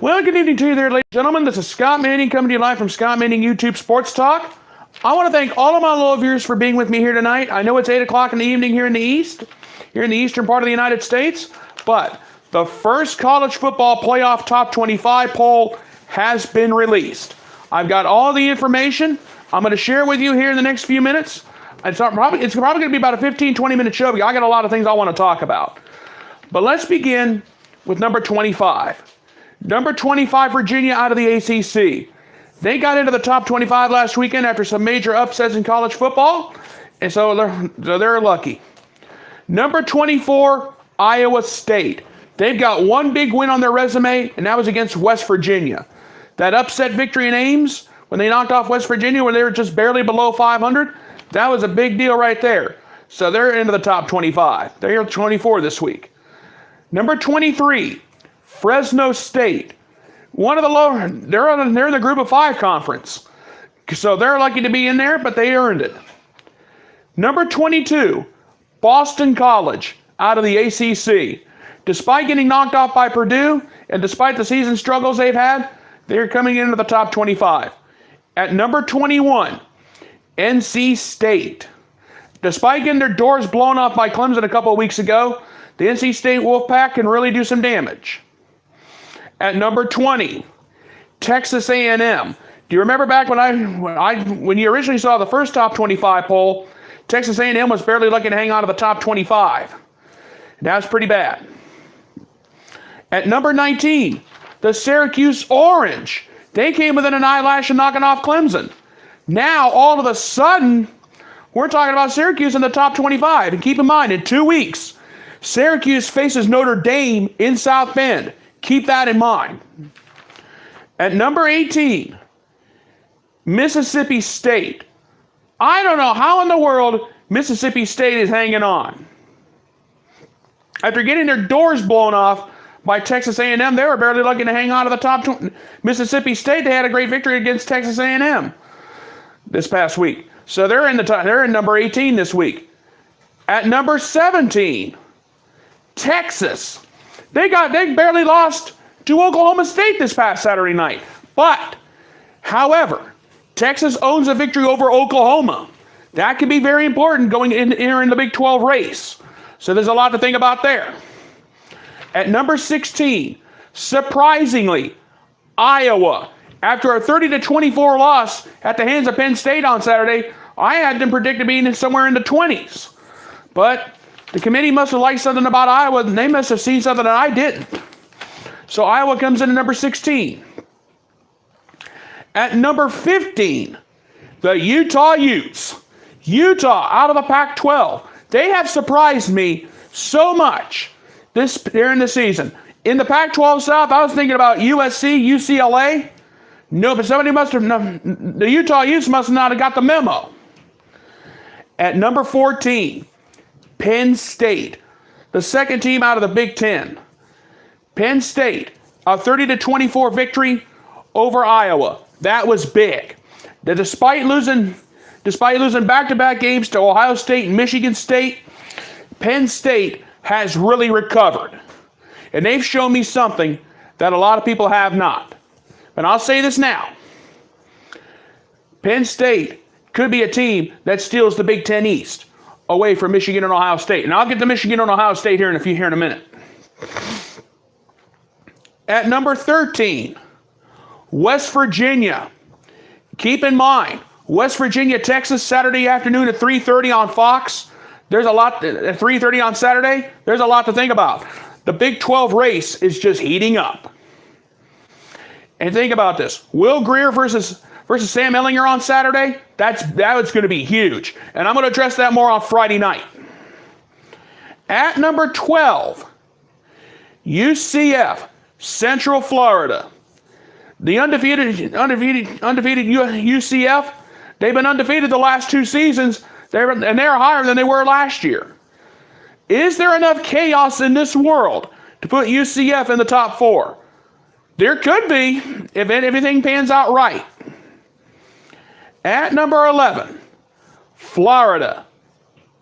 Well, good evening to you there, ladies and gentlemen. This is Scott Manning coming to you live from Scott Manning YouTube Sports Talk. I want to thank all of my loyal viewers for being with me here tonight. I know it's 8 o'clock in the evening here in the eastern part of the United States, but the first college football playoff top 25 poll has been released. I've got all the information. I'm going to share with you here in the next few minutes. It's probably going to be about a 15-20 minute show because I got a lot of things I want to talk about. But let's begin with number 25. Number 25, Virginia out of the ACC. They got into the top 25 last weekend after some major upsets in college football, and so they're lucky. Number 24, Iowa State. They've got one big win on their resume, and that was against West Virginia. That upset victory in Ames, when they knocked off West Virginia when they were just barely below 500, that was a big deal right there. So they're into the top 25. They're 24 this week. Number 23, Fresno State. One of the lower, they're in the group of 5 conference. So they're lucky to be in there, but they earned it. Number 22, Boston College out of the ACC. Despite getting knocked off by Purdue, and despite the season struggles they've had, they're coming into the top 25. At number 21, NC State. Despite getting their doors blown off by Clemson a couple of weeks ago, the NC State Wolfpack can really do some damage. At number 20, Texas A&M. Do you remember back when you originally saw the first top 25 poll, Texas A&M was barely lucky to hang on to the top 25. That's pretty bad. At number 19, the Syracuse Orange. They came within an eyelash of knocking off Clemson. Now, all of a sudden, we're talking about Syracuse in the top 25. And keep in mind, in 2 weeks, Syracuse faces Notre Dame in South Bend. Keep that in mind. At number 18, Mississippi State. I don't know how in the world Mississippi State is hanging on. After getting their doors blown off by Texas A&M, they were barely lucky to hang on to the top 20. Mississippi State, they had a great victory against Texas A&M this past week. So they're in number 18 this week. At number 17, Texas. They barely lost to Oklahoma State this past Saturday night. But, however, Texas owns a victory over Oklahoma. That can be very important going in the Big 12 race. So there's a lot to think about there. At number 16, surprisingly, Iowa. After a 30-24 loss at the hands of Penn State on Saturday, I had them predicted being somewhere in the 20s. But the committee must have liked something about Iowa, and they must have seen something that I didn't. So Iowa comes in at number 16. At number 15, the Utah Utes. Utah out of the Pac-12. They have surprised me so much during the season. In the Pac-12 South, I was thinking about USC, UCLA. No, but the Utah Utes must not have got the memo. At number 14, Penn State, the second team out of the Big Ten. Penn State, a 30-24 victory over Iowa. That was big. Despite losing back-to-back games to Ohio State and Michigan State, Penn State has really recovered. And they've shown me something that a lot of people have not. And I'll say this now. Penn State could be a team that steals the Big Ten East away from Michigan and Ohio State. And I'll get to Michigan and Ohio State here in a minute. At number 13, West Virginia. Keep in mind, West Virginia, Texas, Saturday afternoon at 3:30 on Fox. There's a lot, at 3:30 on Saturday, there's a lot to think about. The Big 12 race is just heating up. And think about this. Will Grier versus Sam Ehlinger on Saturday, that was going to be huge. And I'm going to address that more on Friday night. At number 12, UCF, Central Florida. The undefeated UCF, they've been undefeated the last 2 seasons, and they're higher than they were last year. Is there enough chaos in this world to put UCF in the top 4? There could be, if everything pans out right. At number 11, Florida.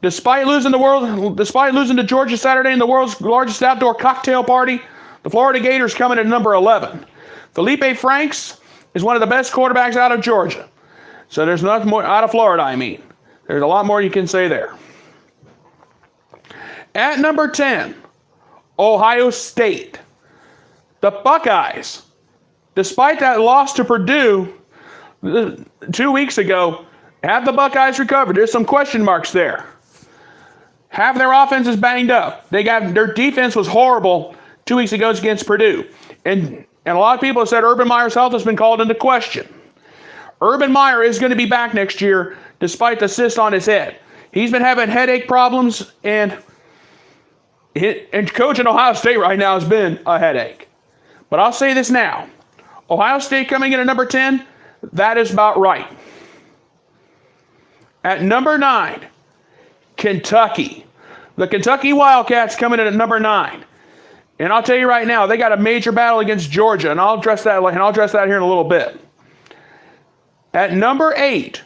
Despite losing to Georgia Saturday in the world's largest outdoor cocktail party, the Florida Gators coming at number 11. Felipe Franks is one of the best quarterbacks out of Georgia. So there's nothing more, out of Florida, I mean. There's a lot more you can say there. At number 10, Ohio State. The Buckeyes, despite that loss to Purdue 2 weeks ago, have the Buckeyes recovered? There's some question marks there. Half their offense is banged up. Their defense was horrible 2 weeks ago against Purdue. And a lot of people have said Urban Meyer's health has been called into question. Urban Meyer is going to be back next year despite the cyst on his head. He's been having headache problems, and coaching Ohio State right now has been a headache. But I'll say this now. Ohio State coming in at number 10, that is about right. At number 9, Kentucky. The Kentucky Wildcats coming in at number 9. And I'll tell you right now, they got a major battle against Georgia, and I'll address that here in a little bit. At number 8,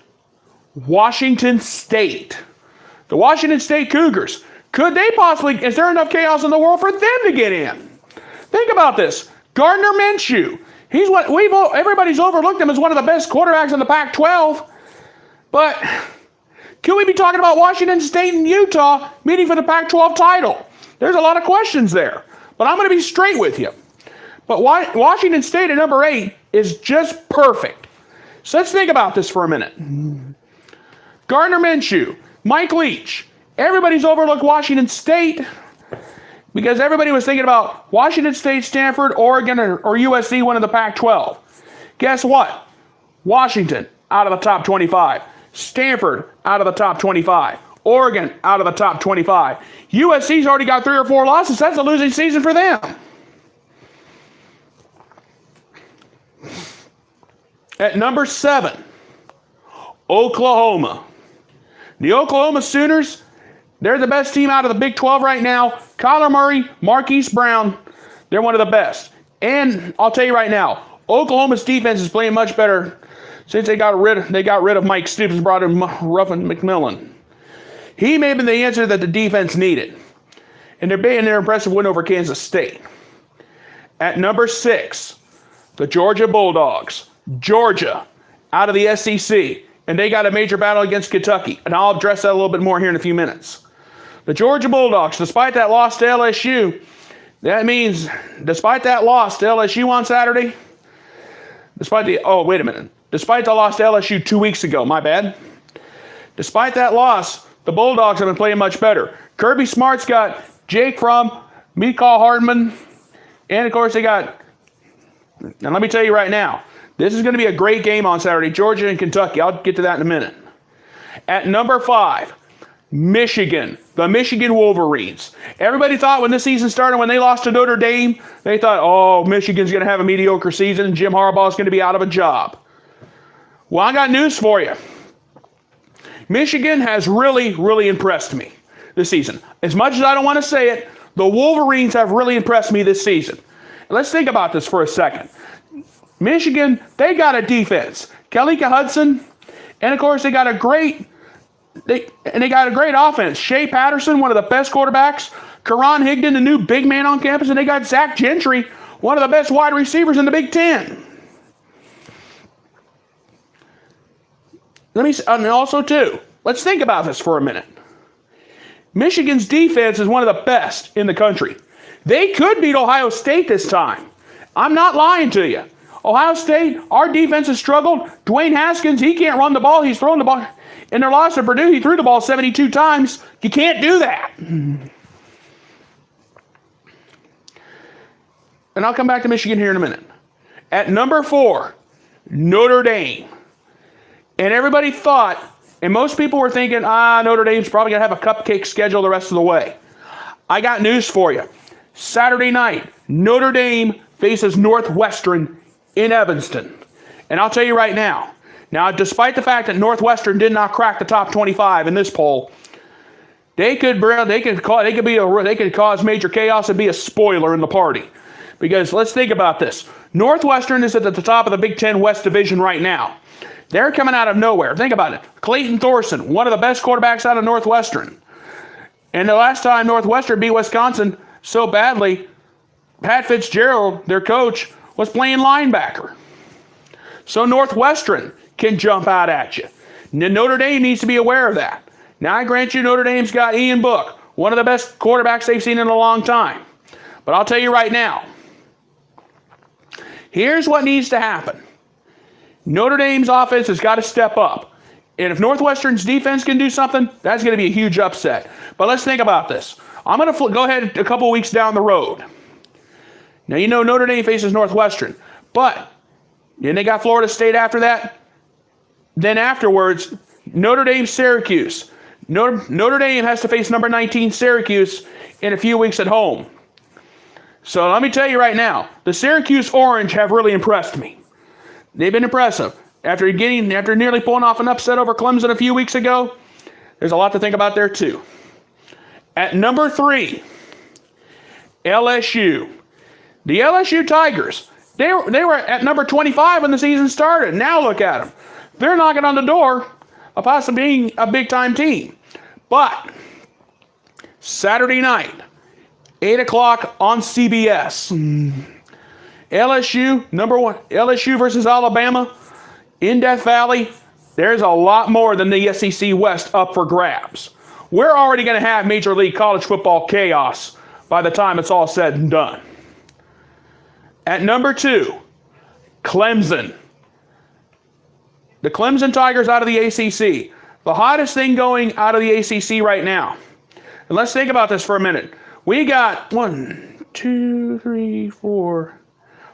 Washington State. The Washington State Cougars. Could they possibly, is there enough chaos in the world for them to get in? Think about this. Gardner Minshew. Everybody's overlooked him as one of the best quarterbacks in the Pac-12. But could we be talking about Washington State and Utah meeting for the Pac-12 title? There's a lot of questions there. But I'm going to be straight with you. But Washington State at number 8 is just perfect. So let's think about this for a minute. Gardner Minshew, Mike Leach. Everybody's overlooked Washington State because everybody was thinking about Washington State, Stanford, Oregon, or USC, one of the Pac-12. Guess what? Washington out of the top 25. Stanford out of the top 25. Oregon out of the top 25. USC's already got 3 or 4 losses. That's a losing season for them. At number 7, Oklahoma. The Oklahoma Sooners, they're the best team out of the Big 12 right now. Kyler Murray, Marquise Brown, they're one of the best. And I'll tell you right now, Oklahoma's defense is playing much better since they got rid of Mike Stoops and brought in Ruffin McMillan. He may have been the answer that the defense needed. And they're being their impressive win over Kansas State. At number 6, the Georgia Bulldogs. Georgia, out of the SEC. And they got a major battle against Kentucky. And I'll address that a little bit more here in a few minutes. The Georgia Bulldogs, despite that loss to LSU, that means, despite that loss to LSU on Saturday, despite the loss to LSU 2 weeks ago, my bad. Despite that loss, the Bulldogs have been playing much better. Kirby Smart's got Jake Fromm, Mecole Hardman, and of course they got, and let me tell you right now, this is going to be a great game on Saturday, Georgia and Kentucky. I'll get to that in a minute. At number 5, Michigan, the Michigan Wolverines. Everybody thought when this season started, when they lost to Notre Dame, they thought, oh, Michigan's going to have a mediocre season and Jim Harbaugh's going to be out of a job. Well, I got news for you. Michigan has really, really impressed me this season. As much as I don't want to say it, the Wolverines have really impressed me this season. Let's think about this for a second. Michigan, they got a defense. Kalika Hudson, and of course they got a great offense. Shea Patterson, one of the best quarterbacks. Karan Higdon, the new big man on campus, and they got Zach Gentry, one of the best wide receivers in the Big Ten. And also too, let's think about this for a minute. Michigan's defense is one of the best in the country. They could beat Ohio State this time. I'm not lying to you. Ohio State, our defense has struggled. Dwayne Haskins, he can't run the ball. He's throwing the ball. In their loss to Purdue, he threw the ball 72 times. You can't do that. And I'll come back to Michigan here in a minute. At number 4, Notre Dame. And everybody thought, and most people were thinking, Notre Dame's probably going to have a cupcake schedule the rest of the way. I got news for you. Saturday night, Notre Dame faces Northwestern in Evanston. And I'll tell you right now, despite the fact that Northwestern did not crack the top 25 in this poll, they could cause major chaos and be a spoiler in the party. Because let's think about this. Northwestern is at the top of the Big Ten West Division right now. They're coming out of nowhere. Think about it. Clayton Thorson, one of the best quarterbacks out of Northwestern. And the last time Northwestern beat Wisconsin so badly, Pat Fitzgerald, their coach, was playing linebacker. So Northwestern can jump out at you. Notre Dame needs to be aware of that. Now, I grant you Notre Dame's got Ian Book, one of the best quarterbacks they've seen in a long time. But I'll tell you right now, here's what needs to happen. Notre Dame's offense has got to step up. And if Northwestern's defense can do something, that's going to be a huge upset. But let's think about this. I'm going to go ahead a couple weeks down the road. Now, you know Notre Dame faces Northwestern. But then they got Florida State after that. Then afterwards, Notre Dame, Syracuse. Notre Dame has to face number 19 Syracuse in a few weeks at home. So let me tell you right now, the Syracuse Orange have really impressed me. They've been impressive. After nearly pulling off an upset over Clemson a few weeks ago, there's a lot to think about there too. At number 3, LSU. The LSU Tigers, they were at number 25 when the season started. Now look at them. They're knocking on the door of possibly being a big-time team. But Saturday night, 8 o'clock on CBS. LSU, number 1, LSU versus Alabama in Death Valley. There's a lot more than the SEC West up for grabs. We're already going to have Major League College Football chaos by the time it's all said and done. At number 2, Clemson. The Clemson Tigers out of the ACC. The hottest thing going out of the ACC right now. And let's think about this for a minute. We got 1, 2, 3, 4,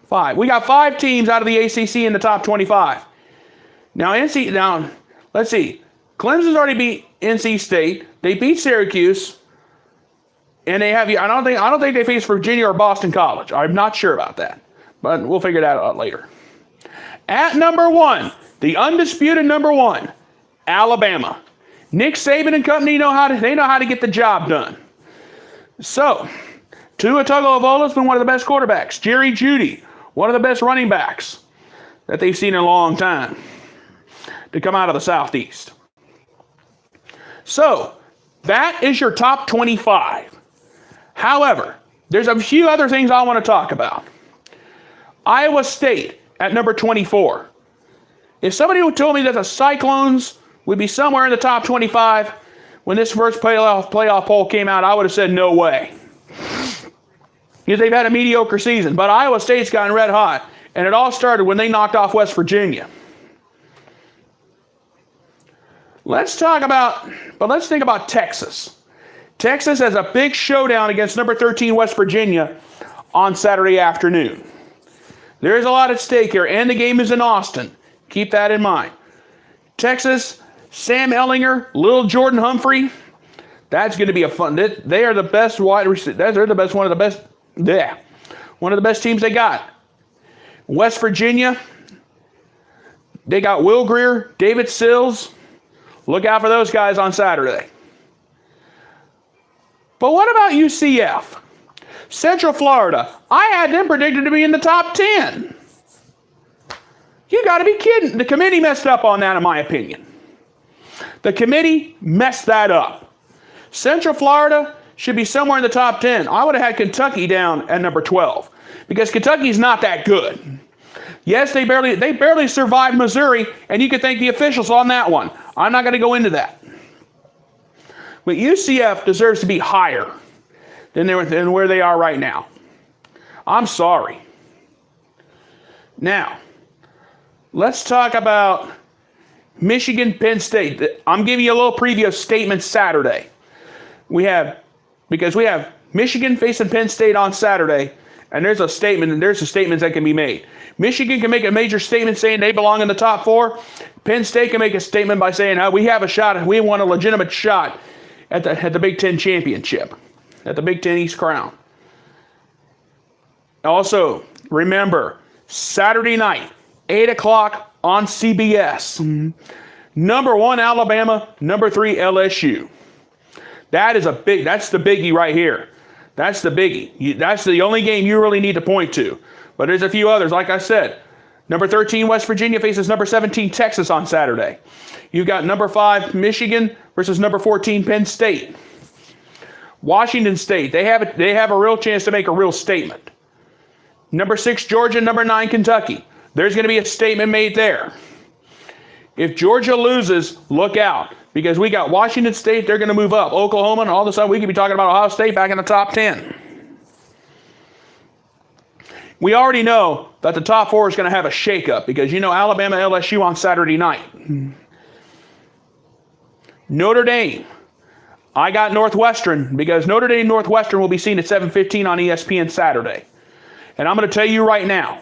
5. We got 5 teams out of the ACC in the top 25. Now, let's see. Clemson's already beat NC State. They beat Syracuse. And they have, I don't think they face Virginia or Boston College. I'm not sure about that. But we'll figure that out later. At number 1, the undisputed number 1, Alabama. Nick Saban and company know how to get the job done. So, Tua Tagovailoa has been one of the best quarterbacks. Jerry Jeudy, one of the best running backs that they've seen in a long time to come out of the Southeast. So, that is your top 25. However, there's a few other things I want to talk about. Iowa State at number 24. If somebody would told me that the Cyclones would be somewhere in the top 25 when this first playoff poll came out, I would have said no way. Because they've had a mediocre season. But Iowa State's gotten red hot. And it all started when they knocked off West Virginia. Let's think about Texas. Texas has a big showdown against number 13 West Virginia on Saturday afternoon. There is a lot at stake here, and the game is in Austin. Keep that in mind. Texas, Sam Ehlinger, Lil Jordan Humphrey. That's going to be a fun. They are the best wide receivers. They're the best. One of the best teams they got. West Virginia. They got Will Grier, David Sills. Look out for those guys on Saturday. But what about UCF? Central Florida. I had them predicted to be in the top 10. You got to be kidding. The committee messed up on that, in my opinion. The committee messed that up. Central Florida should be somewhere in the top 10. I would have had Kentucky down at number 12 because Kentucky's not that good. Yes, they barely survived Missouri, and you could thank the officials on that one. I'm not going to go into that. But UCF deserves to be higher than where they are right now. I'm sorry. Now, let's talk about Michigan, Penn State. I'm giving you a little preview of statements Saturday. We have Michigan facing Penn State on Saturday, and there's some statements that can be made. Michigan can make a major statement saying they belong in the top 4. Penn State can make a statement by saying, we have a shot, we want a legitimate shot at the Big Ten championship, at the Big Ten East crown. Also, remember, Saturday night, 8 o'clock on CBS. Number 1, Alabama. Number 3, LSU. That's the biggie right here. That's the biggie. That's the only game you really need to point to. But there's a few others. Like I said, number 13, West Virginia faces number 17, Texas on Saturday. You've got number 5, Michigan versus number 14, Penn State. Washington State, they have a real chance to make a real statement. Number 6, Georgia. Number 9, Kentucky. There's going to be a statement made there. If Georgia loses, look out. Because we got Washington State, they're going to move up. Oklahoma, and all of a sudden we could be talking about Ohio State back in the top 10. We already know that the top 4 is going to have a shakeup because you know Alabama, LSU on Saturday night. Notre Dame. I got Northwestern because Notre Dame Northwestern will be seen at 7:15 on ESPN Saturday. And I'm going to tell you right now,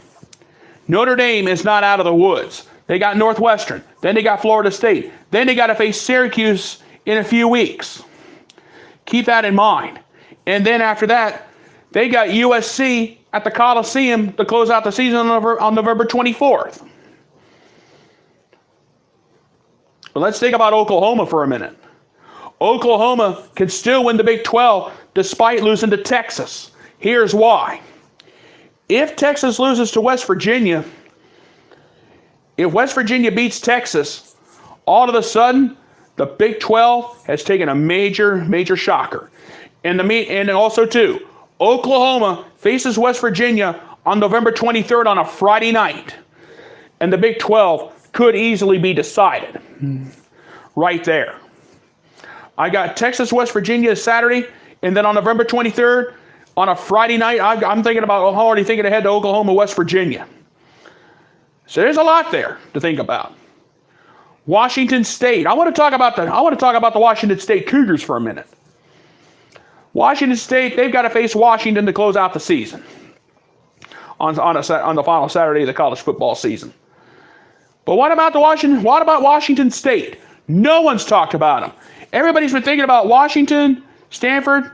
Notre Dame is not out of the woods. They got Northwestern. Then they got Florida State. Then they got to face Syracuse in a few weeks. Keep that in mind. And then after that, they got USC at the Coliseum to close out the season on November 24th. But let's think about Oklahoma for a minute. Oklahoma can still win the Big 12 despite losing to Texas. Here's why. If Texas loses to West Virginia, if West Virginia beats Texas, all of a sudden, the Big 12 has taken a major shocker. And also, too, Oklahoma faces West Virginia on November 23rd on a Friday night. And the Big 12 could easily be decided right there. I got Texas, West Virginia Saturday, and then on November 23rd, on a Friday night, I'm already thinking ahead to Oklahoma, West Virginia. So there's a lot there to think about. Washington State. I want to talk about the Washington State Cougars for a minute. Washington State, they've got to face Washington to close out the season on the final Saturday of the college football season. But what about Washington State? No one's talked about them. Everybody's been thinking about Washington, Stanford,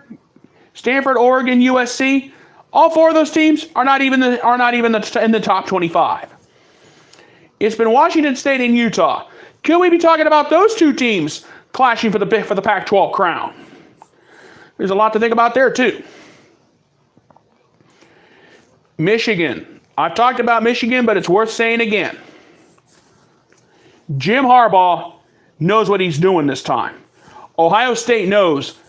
Oregon, USC. All 4 of those teams are not even in the top 25. It's been Washington State and Utah. Could we be talking about those 2 teams clashing for the Pac-12 crown? There's a lot to think about there too. Michigan. I've talked about Michigan, but it's worth saying again. Jim Harbaugh knows what he's doing this time. Ohio State knows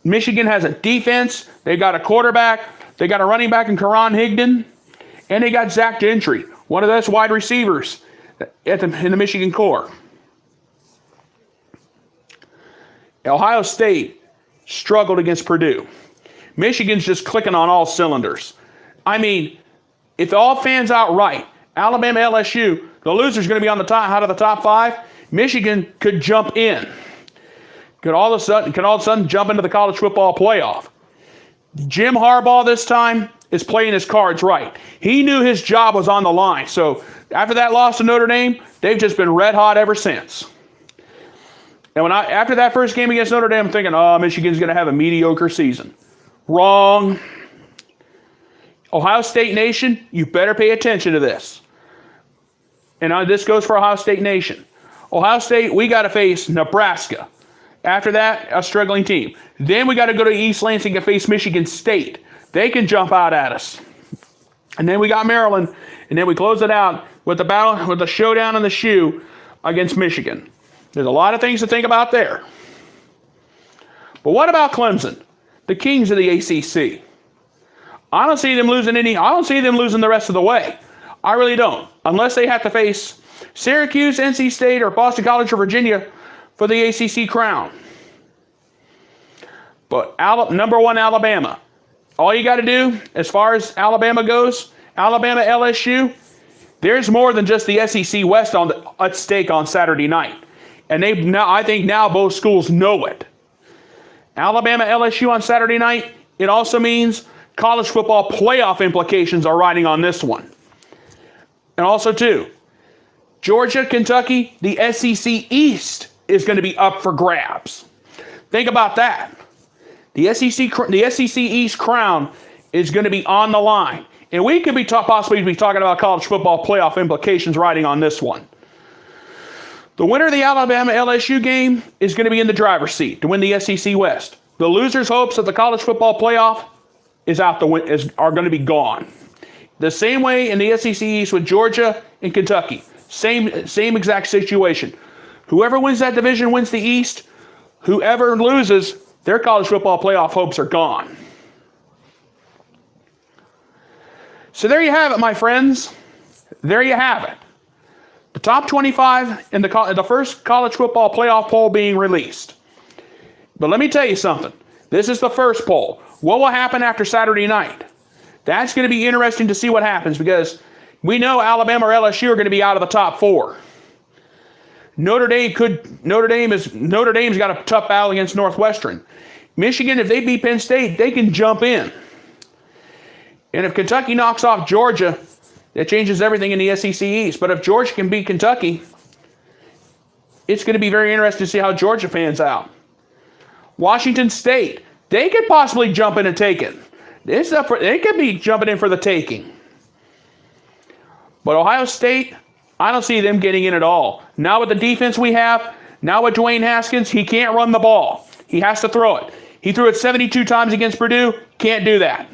Michigan has a defense. They got a quarterback. They got a running back in Karan Higdon. And they got Zach Gentry, one of the best wide receivers in the Michigan core. Ohio State struggled against Purdue. Michigan's just clicking on all cylinders. I mean, if it all fans out right, Alabama, LSU, the loser's going to be on the top out of the top 5. Michigan could jump in. Could all of a sudden jump into the college football playoff. Jim Harbaugh this time is playing his cards right. He knew his job was on the line. So after that loss to Notre Dame, they've just been red hot ever since. And after that first game against Notre Dame, I'm thinking, Michigan's going to have a mediocre season. Wrong. Ohio State Nation, you better pay attention to this. And this goes for Ohio State Nation. Ohio State, we got to face Nebraska. After that, a struggling team. Then we got to go to East Lansing and face Michigan State. They can jump out at us. And then we got Maryland. And then we close it out with the showdown in the shoe against Michigan. There's a lot of things to think about there. But what about Clemson, the kings of the ACC? I don't see them losing the rest of the way. I really don't. Unless they have to face Syracuse, NC State, or Boston College or Virginia for the ACC crown. But number 1, Alabama. All you got to do, as far as Alabama goes, Alabama, LSU, there's more than just the SEC West at stake on Saturday night. And I think now both schools know it. Alabama, LSU on Saturday night, it also means college football playoff implications are riding on this one. And also, too, Georgia, Kentucky, the SEC East is going to be up for grabs. Think about that. The SEC East crown is going to be on the line. And we could possibly be talking about college football playoff implications riding on this one. The winner of the Alabama-LSU game is going to be in the driver's seat to win the SEC West. The loser's hopes of the college football playoff are going to be gone. The same way in the SEC East with Georgia and Kentucky. Same exact situation. Whoever wins that division wins the East. Whoever loses, their college football playoff hopes are gone. So there you have it, my friends. There you have it. The top 25 in the first college football playoff poll being released. But let me tell you something. This is the first poll. What will happen after Saturday night? That's going to be interesting to see what happens, because we know Alabama or LSU are going to be out of the top 4. Notre Dame's got a tough battle against Northwestern. Michigan, if they beat Penn State, they can jump in. And if Kentucky knocks off Georgia, that changes everything in the SEC East. But if Georgia can beat Kentucky, it's going to be very interesting to see how Georgia fans out. Washington State, they could possibly jump in and take it. They could be jumping in for the taking. But Ohio State, I don't see them getting in at all. Now with the defense we have, now with Dwayne Haskins, he can't run the ball. He has to throw it. He threw it 72 times against Purdue. Can't do that.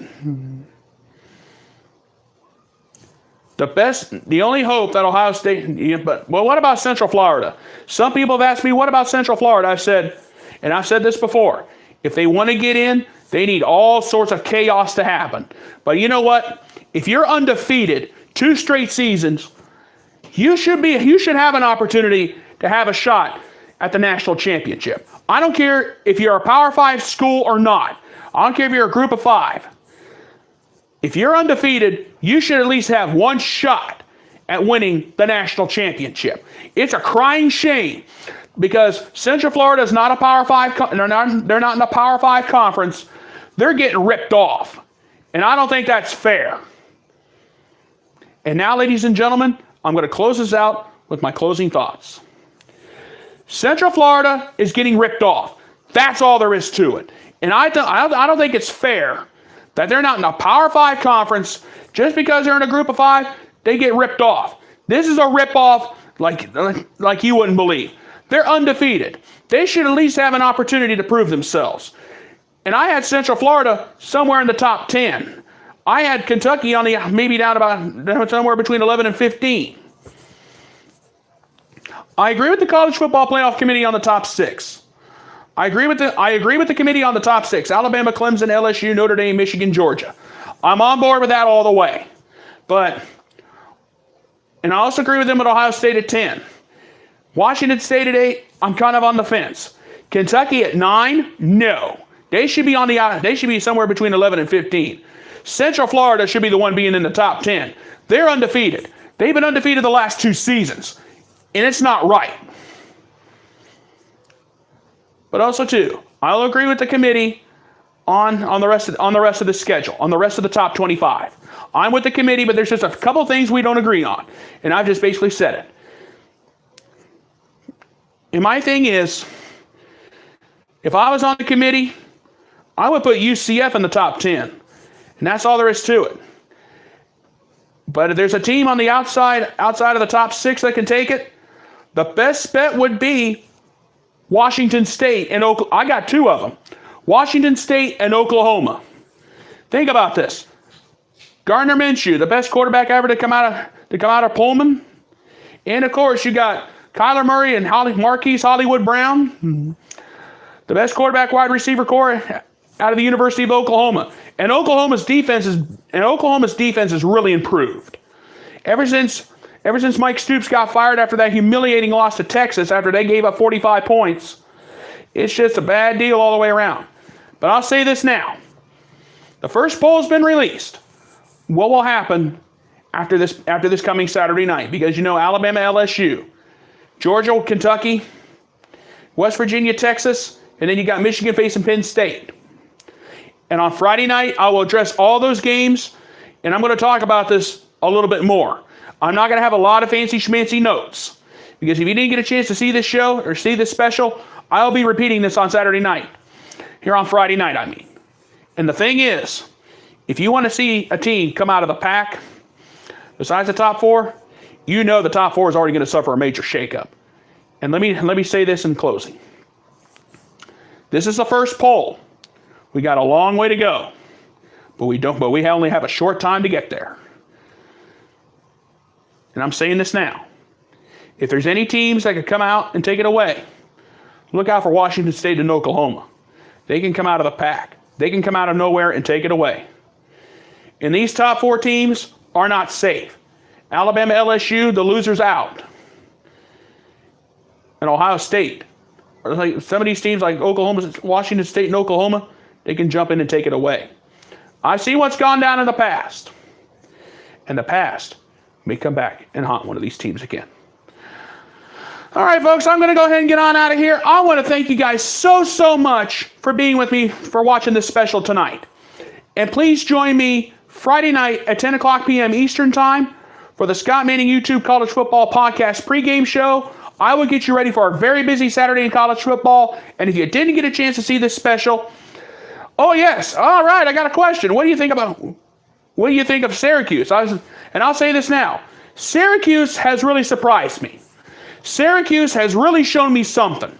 The only hope that Ohio State, but what about Central Florida? Some people have asked me, what about Central Florida? I've said this before, if they want to get in, they need all sorts of chaos to happen. But you know what? If you're undefeated 2 straight seasons, you should have an opportunity to have a shot at the national championship. I don't care if you're a Power 5 school or not. I don't care if you're a group of 5. If you're undefeated, you should at least have one shot at winning the national championship. It's a crying shame because Central Florida is not a Power 5. They're not in a Power 5 conference. They're getting ripped off. And I don't think that's fair. And now, ladies and gentlemen, I'm going to close this out with my closing thoughts. Central Florida is getting ripped off. That's all there is to it. And I don't think it's fair that they're not in a Power 5 conference. Just because they're in a group of 5, they get ripped off. This is a rip-off like you wouldn't believe. They're undefeated. They should at least have an opportunity to prove themselves. And I had Central Florida somewhere in the top 10. I had Kentucky on maybe down about somewhere between 11 and 15. I agree with the College Football Playoff Committee on the top 6. I agree with the committee on the top 6. Alabama, Clemson, LSU, Notre Dame, Michigan, Georgia. I'm on board with that all the way. And I also agree with them at Ohio State at 10. Washington State at 8, I'm kind of on the fence. Kentucky at 9, no. They should be somewhere between 11 and 15. Central Florida should be the one being in the top 10. They're undefeated. They've been undefeated the last 2 seasons. And it's not right. But also, too, I'll agree with the committee on the rest of the schedule, on the rest of the top 25. I'm with the committee, but there's just a couple things we don't agree on. And I've just basically said it. And my thing is, if I was on the committee, I would put UCF in the top 10. And that's all there is to it. But if there's a team on the outside of the top 6 that can take it, the best bet would be Washington State and Oklahoma. I got 2 of them. Washington State and Oklahoma. Think about this. Gardner Minshew, the best quarterback ever to come out of Pullman. And of course, you got Kyler Murray and Marquise Hollywood Brown. The best quarterback wide receiver core out of the University of Oklahoma. And Oklahoma's defense is really improved. Ever since Mike Stoops got fired after that humiliating loss to Texas after they gave up 45 points, it's just a bad deal all the way around. But I'll say this now. The first poll has been released. What will happen after this coming Saturday night? Because you know Alabama, LSU, Georgia, Kentucky, West Virginia, Texas, and then you got Michigan facing Penn State. And on Friday night, I will address all those games, and I'm going to talk about this a little bit more. I'm not going to have a lot of fancy schmancy notes, because if you didn't get a chance to see this show or see this special, I'll be repeating this on Saturday night. Here on Friday night, I mean. And the thing is, if you want to see a team come out of the pack, besides the top 4, you know the top 4 is already going to suffer a major shakeup. And let me say this in closing. This is the first poll. We got a long way to go, but we only have a short time to get there. And I'm saying this now. If there's any teams that could come out and take it away, look out for Washington State and Oklahoma. They can come out of the pack. They can come out of nowhere and take it away. And these top 4 teams are not safe. Alabama, LSU, the losers out. And Ohio State. Like some of these teams like Oklahoma, Washington State and Oklahoma, they can jump in and take it away. I see what's gone down in the past. And the past may come back and haunt one of these teams again. All right, folks, I'm going to go ahead and get on out of here. I want to thank you guys so much for being with me, for watching this special tonight. And please join me Friday night at 10 o'clock p.m. Eastern Time for the Scott Manning YouTube College Football Podcast pregame show. I will get you ready for a very busy Saturday in college football. And if you didn't get a chance to see this special, oh, yes, all right, I got a question. What do you think of Syracuse? And I'll say this now. Syracuse has really surprised me. Syracuse has really shown me something.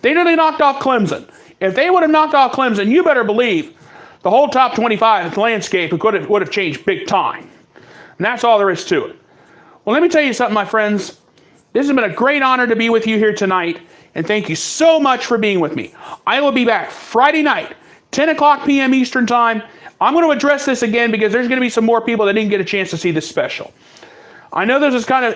They nearly knocked off Clemson. If they would have knocked off Clemson, you better believe the whole top 25 landscape would have changed big time. And that's all there is to it. Well, let me tell you something, my friends. This has been a great honor to be with you here tonight, and thank you so much for being with me. I will be back Friday night, 10 o'clock p.m. Eastern Time. I'm going to address this again because there's going to be some more people that didn't get a chance to see this special. I know this is kind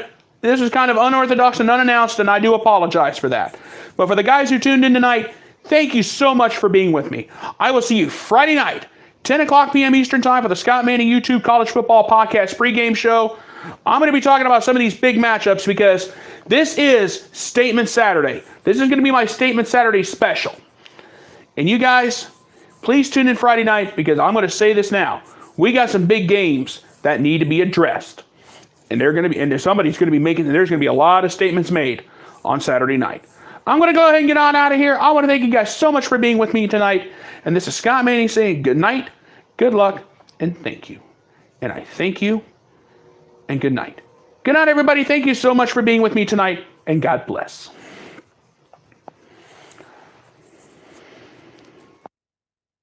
of unorthodox and unannounced, and I do apologize for that. But for the guys who tuned in tonight, thank you so much for being with me. I will see you Friday night, 10 o'clock p.m. Eastern Time for the Scott Manning YouTube College Football Podcast pregame show. I'm going to be talking about some of these big matchups because this is Statement Saturday. This is going to be my Statement Saturday special. And you guys, please tune in Friday night because I'm going to say this now. We got some big games that need to be addressed. And there's going to be a lot of statements made on Saturday night. I'm going to go ahead and get on out of here. I want to thank you guys so much for being with me tonight. And this is Scott Manning saying good night, good luck, and thank you. And I thank you, and good night. Good night, everybody. Thank you so much for being with me tonight, and God bless.